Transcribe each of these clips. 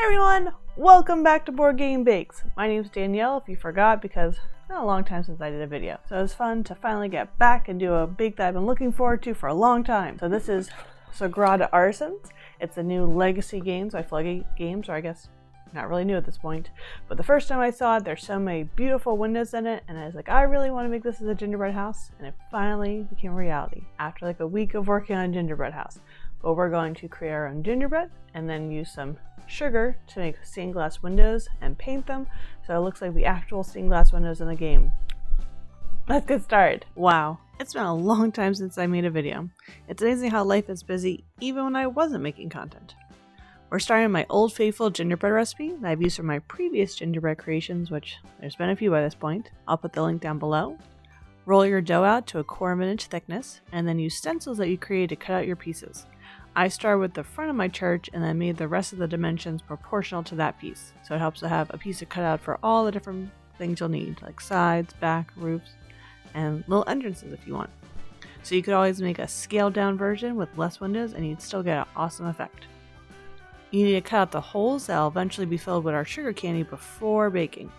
everyone, welcome back to Board Game Bakes. My name is Danielle, if you forgot, because it's been a long time since I did a video. So it's fun to finally get back and do a bake that I've been looking forward to for a long time. So this is Sagrada Artisans. It's a new legacy games by Floodgate Games, or I guess not really new at this point. But the first time I saw it, there's so many beautiful windows in it, and I was like, I really want to make this as a gingerbread house, and it finally became a reality after like a week of working on a gingerbread house. But we're going to create our own gingerbread and then use some sugar to make stained glass windows and paint them so it looks like the actual stained glass windows in the game. Let's get started. Wow, it's been a long time since I made a video. It's amazing how life is busy even when I wasn't making content. We're starting my old faithful gingerbread recipe that I've used for my previous gingerbread creations, which there's been a few by this point. I'll put the link down below. Roll your dough out to 1/4 inch thickness and then use stencils that you created to cut out your pieces. I started with the front of my church and then made the rest of the dimensions proportional to that piece. So it helps to have a piece to cut out for all the different things you'll need, like sides, back, roofs, and little entrances if you want. So you could always make a scaled down version with less windows and you'd still get an awesome effect. You need to cut out the holes that will eventually be filled with our sugar candy before baking.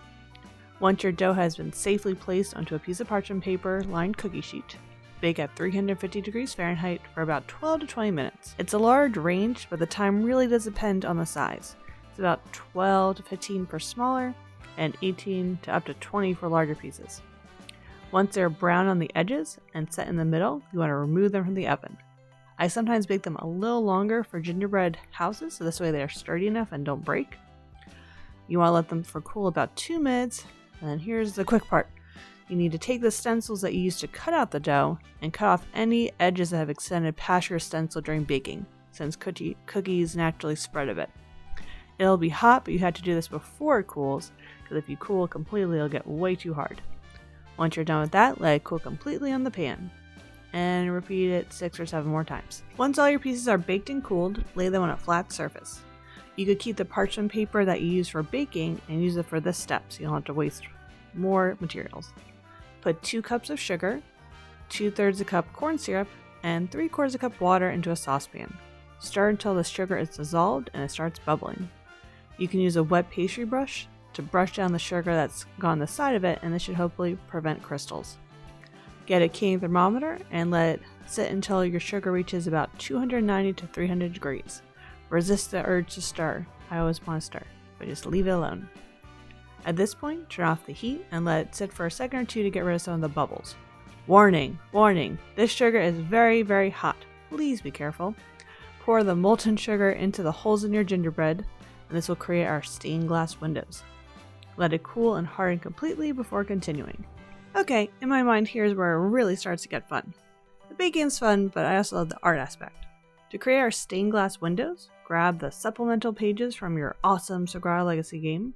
Once your dough has been safely placed onto a piece of parchment paper lined cookie sheet, bake at 350 degrees Fahrenheit for about 12 to 20 minutes. It's a large range, but the time really does depend on the size. It's about 12 to 15 for smaller and 18 to up to 20 for larger pieces. Once they're brown on the edges and set in the middle, you want to remove them from the oven. I sometimes bake them a little longer for gingerbread houses, so this way they're sturdy enough and don't break. You want to let them cool about 2 minutes, and then here's the quick part. You need to take the stencils that you used to cut out the dough and cut off any edges that have extended past your stencil during baking, since cookies naturally spread a bit. It'll be hot, but you have to do this before it cools, because if you cool it completely, it'll get way too hard. Once you're done with that, let it cool completely on the pan, and repeat it 6 or 7 more times. Once all your pieces are baked and cooled, lay them on a flat surface. You could keep the parchment paper that you use for baking and use it for this step, so you don't have to waste more materials. Put 2 cups of sugar, 2/3 a cup corn syrup, and 3/4 a cup water into a saucepan. Stir until the sugar is dissolved and it starts bubbling. You can use a wet pastry brush to brush down the sugar that's gone on the side of it, and this should hopefully prevent crystals. Get a keying thermometer and let it sit until your sugar reaches about 290 to 300 degrees. Resist the urge to stir. I always want to stir, but just leave it alone. At this point, turn off the heat and let it sit for a second or two to get rid of some of the bubbles. Warning, warning, this sugar is very, very hot. Please be careful. Pour the molten sugar into the holes in your gingerbread, and this will create our stained glass windows. Let it cool and harden completely before continuing. Okay, in my mind, here's where it really starts to get fun. The baking's fun, but I also love the art aspect. To create our stained glass windows, grab the supplemental pages from your awesome Sagrada Legacy game.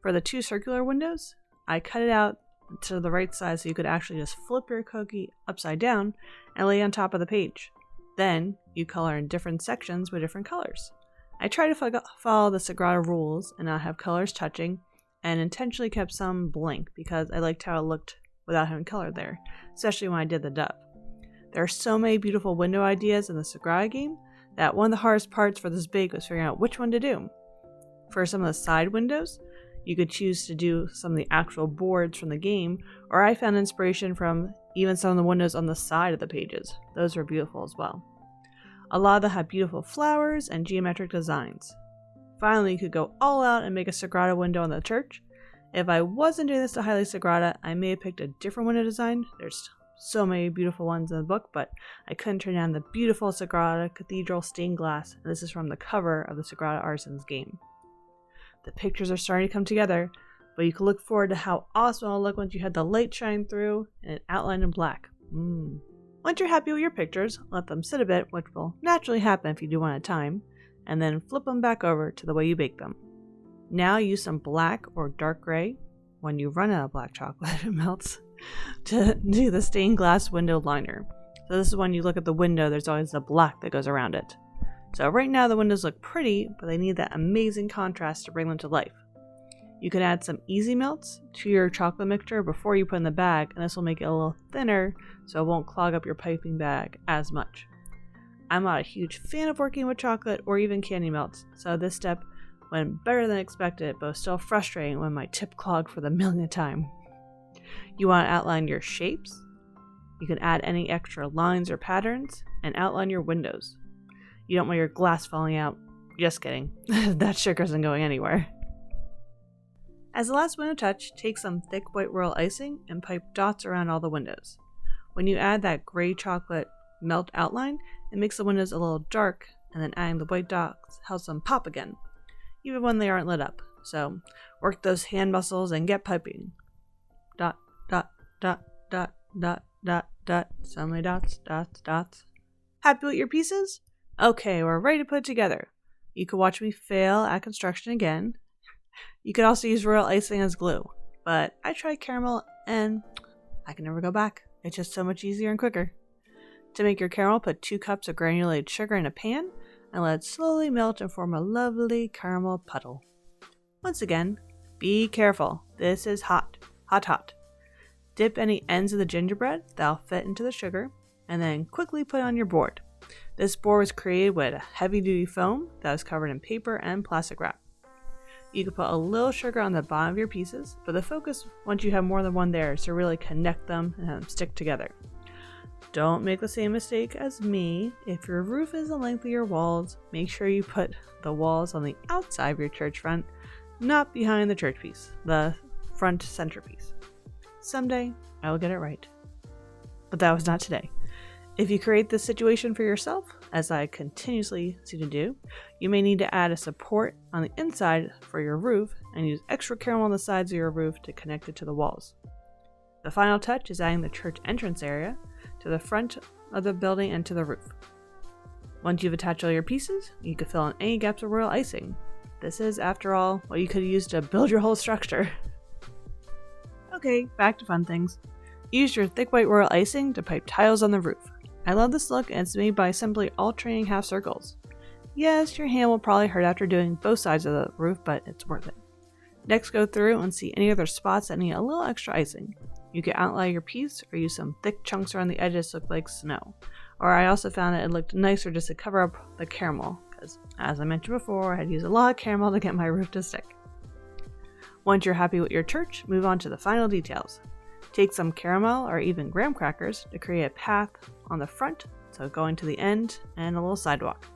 For the 2 circular windows, I cut it out to the right size so you could actually just flip your cookie upside down and lay it on top of the page. Then, you color in different sections with different colors. I try to follow the Sagrada rules and not have colors touching, and intentionally kept some blank because I liked how it looked without having color there, especially when I did the dove. There are so many beautiful window ideas in the Sagrada game that one of the hardest parts for this bake was figuring out which one to do. For some of the side windows, you could choose to do some of the actual boards from the game, or I found inspiration from even some of the windows on the side of the pages. Those were beautiful as well. A lot of them have beautiful flowers and geometric designs. Finally, you could go all out and make a Sagrada window on the church. If I wasn't doing this to highlight Sagrada, I may have picked a different window design. There's so many beautiful ones in the book, but I couldn't turn down the beautiful Sagrada Cathedral stained glass, and this is from the cover of the Sagrada Artisans game. The pictures are starting to come together, but you can look forward to how awesome it'll look once you had the light shine through and it outlined in black. Once you're happy with your pictures, let them sit a bit, which will naturally happen if you do one at a time, and then flip them back over to the way you bake them. Now use some black or dark gray, when you run out of black chocolate it melts, to do the stained glass window liner. So this is when you look at the window, there's always the black that goes around it. So right now the windows look pretty, but they need that amazing contrast to bring them to life. You can add some easy melts to your chocolate mixture before you put in the bag, and this will make it a little thinner so it won't clog up your piping bag as much. I'm not a huge fan of working with chocolate or even candy melts, so this step Went better than expected, but was still frustrating when my tip clogged for the millionth time. You want to outline your shapes. You can add any extra lines or patterns, and outline your windows. You don't want your glass falling out. Just kidding. That sugar isn't going anywhere. As the last window touch, take some thick white royal icing and pipe dots around all the windows. When you add that gray chocolate melt outline, it makes the windows a little dark, and then adding the white dots helps them pop again, even when they aren't lit up. So work those hand muscles and get piping. Dot, dot, dot, dot, dot, dot, dot. So many dots, dots, dots. Happy with your pieces? Okay, we're ready to put it together. You can watch me fail at construction again. You could also use royal icing as glue, but I tried caramel and I can never go back. It's just so much easier and quicker. To make your caramel, put 2 cups of granulated sugar in a pan and let it slowly melt and form a lovely caramel puddle. Once again, be careful. This is hot, hot, hot. Dip any ends of the gingerbread that'll fit into the sugar and then quickly put on your board. This board was created with a heavy-duty foam that was covered in paper and plastic wrap. You can put a little sugar on the bottom of your pieces, but the focus once you have more than one there is to really connect them and have them stick together. Don't make the same mistake as me. If your roof is the length of your walls, make sure you put the walls on the outside of your church front, not behind the church piece, the front centerpiece. Someday, I will get it right. But that was not today. If you create this situation for yourself, as I continuously seem to do, you may need to add a support on the inside for your roof and use extra caramel on the sides of your roof to connect it to the walls. The final touch is adding the church entrance area to the front of the building and to the roof. Once you've attached all your pieces, you can fill in any gaps of royal icing. This is, after all, what you could use to build your whole structure. Okay, back to fun things. Use your thick white royal icing to pipe tiles on the roof. I love this look, and it's made by simply alternating half circles. Yes, your hand will probably hurt after doing both sides of the roof, but it's worth it. Next, go through and see any other spots that need a little extra icing. You can outline your piece or use some thick chunks around the edges to look like snow. Or I also found that it looked nicer just to cover up the caramel, because as I mentioned before, I had to use a lot of caramel to get my roof to stick. Once you're happy with your church, move on to the final details. Take some caramel or even graham crackers to create a path on the front, so going to the end, and a little sidewalk.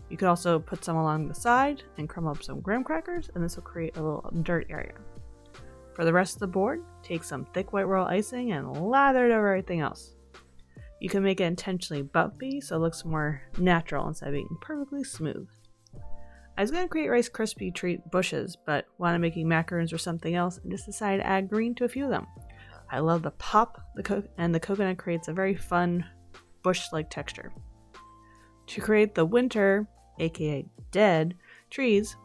You could also put some along the side and crumble up some graham crackers, and this will create a little dirt area. For the rest of the board, take some thick white royal icing and lather it over everything else. You can make it intentionally bumpy so it looks more natural instead of being perfectly smooth. I was going to create Rice Krispie treat bushes, but while I'm making macaroons or something else, I just decided to add green to a few of them. I love the pop, and the coconut creates a very fun bush-like texture. To create the winter, aka dead, trees,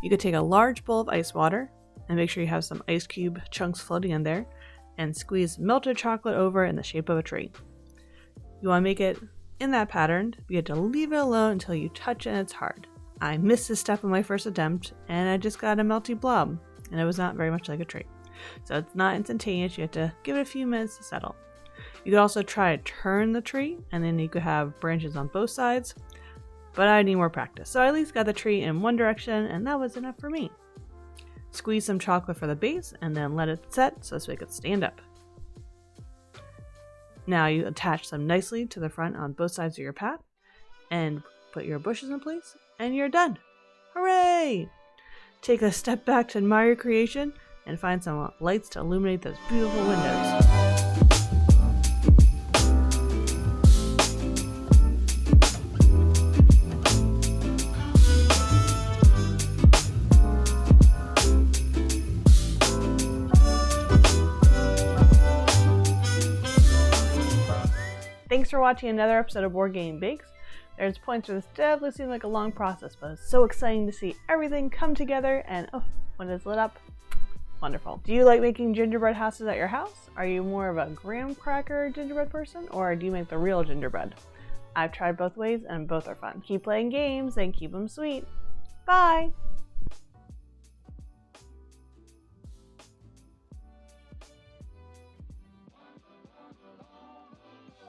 you could take a large bowl of ice water and make sure you have some ice cube chunks floating in there and squeeze melted chocolate over in the shape of a tree. You want to make it in that pattern, but you have to leave it alone until you touch it and it's hard. I missed this step in my first attempt and I just got a melty blob, and it was not very much like a tree. So it's not instantaneous, you have to give it a few minutes to settle. You could also try to turn the tree, and then you could have branches on both sides, but I need more practice. So I at least got the tree in one direction, and that was enough for me. Squeeze some chocolate for the base, and then let it set so it could stand up. Now you attach them nicely to the front on both sides of your path, and put your bushes in place, and you're done. Hooray! Take a step back to admire your creation, and find some lights to illuminate those beautiful windows. Thanks for watching another episode of Board Game Bakes. There's points where this definitely seemed like a long process, but it's so exciting to see everything come together, and when it's lit up, wonderful. Do you like making gingerbread houses at your house? Are you more of a graham cracker gingerbread person, or do you make the real gingerbread? I've tried both ways and both are fun. Keep playing games and keep them sweet. Bye!